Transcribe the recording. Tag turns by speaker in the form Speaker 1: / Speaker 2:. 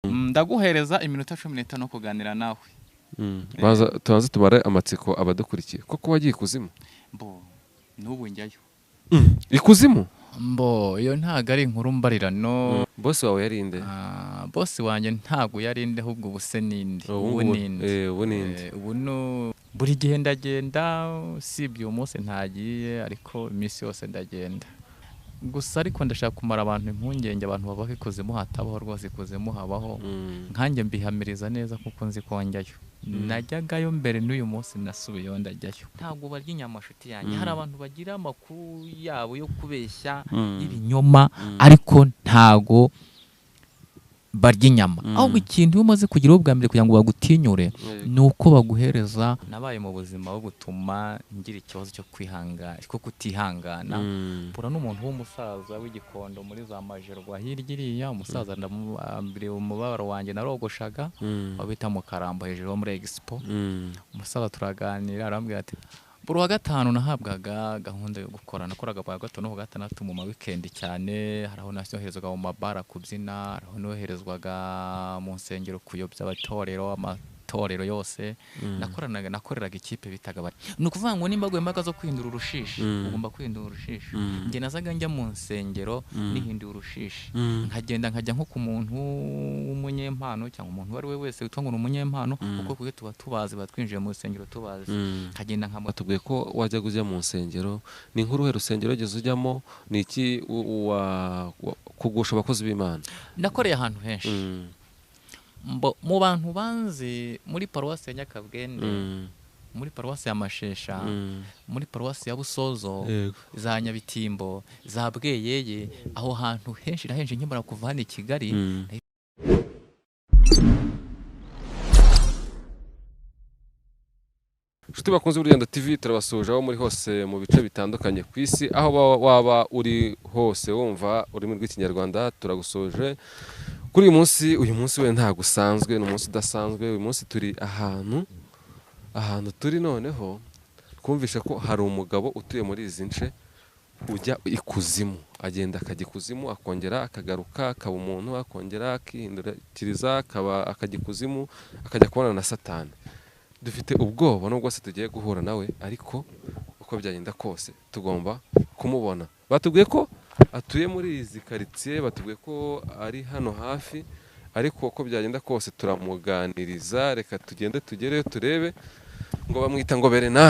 Speaker 1: ndaguhereza iminota 15 no kuganira nawe.
Speaker 2: Tubanze tumare amatsiko abadukurikiye koko wagiye kuzimu
Speaker 1: Mbo n'ubu njyayo.
Speaker 2: Ikuzimu
Speaker 1: Mbo iyo ntago ari inkuru mbarirano.
Speaker 2: Boss wawe yarinde?
Speaker 1: Boss wanjye ntago yarinde ahubwo ubuse ninde. Ubu no buri gihe ndagenda sibye umunsi ntagiye ariko iminsi yose ndagenda. Gusa ariko ndashaka kumara abantu impungenge abantu baba ikuzimu hatabaho rwose ikuzimu habaho. Nkanjye mbihamiriza neza kuko nzi ko njyayo. Najyagayo mbere n'uyu munsi nasubiyeyo ndajyayo. Ntabwo barya inyama nshuti yanjye. Hari abantu bagira amakuru yabo yo kubeshya ibinyoma ariko ntago barya inyama. Ahubwo ikintu umaze kugira ubwa mbere kugira ngo bagutinyure nuko baguhereza. Nabaye mu buzima bwo gutuma ngira ikibazo cyo kwihangana cyo kutihangana. Pura n'umuntu w'umusaza w'igikondo muri za Majerwa hirya umusaza ndamubambire umubabaro wanjye narogoshaga wabita mu Karambo hejuru muri Expo. Umusaza turaganira arambwira ati buri wa gatanu nahabwaga gahunda yo gukora nakoraga bwa gatanu no gatandatu mu weekend cyane. Haraho nasyoherezwaga mu mabara kubyina, haraho noherezwaga mu nsengero kuyobya abatorero amatorero yose. Nakoreraga ikipe bitaga bari. Nukuvuga ngo nimba gwembaga zo kwindura urushishi ugomba kwindura urushishi. Nge nazaga njya mu nsengero nihindura urushishi. Nkagenda nkajya nko ku muntu w'umunyempano cyangwa umuntu wari we wese witwa umunyempano kuko kuye tuba tubazi batwinjiye mu nsengero tubazi. Nkagenda
Speaker 2: nkamutubwiye ko wajya kujya mu nsengero. Ni nkuru he rusengero geze ujyamo ni iki kugusha abakozi b'Imana?
Speaker 1: Nakoreye ahantu henshi. Mu bantu banzi muri paruwasi ya Nyakabwende, muri paruwasi ya Mashesha, muri paruwasi ya Busozo, za Nyabitimbo, za Bweyeye, aho hantu henshi na henshi nkimara kuva hano i Kigali.
Speaker 2: Nshuti bakunze Urugendo TV turabasuje aho muri hose mu bice bitandukanye ku isi aho waba uri hose wumva ururimi rw'Ikinyarwanda turagusoje. Kuri uyu munsi we nta gusanzwe n'umunsi udasanzwe. Uyu munsi turi ahantu turi noneho twumvisha ko hari umugabo utuye muri izi nce ujya ikuzimu. Agenda akajya ikuzimu akongera akagaruka akaba umuntu akongera akihindukiriza akajya ikuzimu akajya kubona na Satani. Dufite ubwoba nubwo se tugiye guhura nawe ariko uko byagenda kose tugomba kumubona. Batubwiye ko atuye muri izi quartier, batubwiye ko ari hano hafi ariko uko byagenda kose turamuganiriza. Reka tugende tugereyo turebe ngo bamwita ngo Bernard.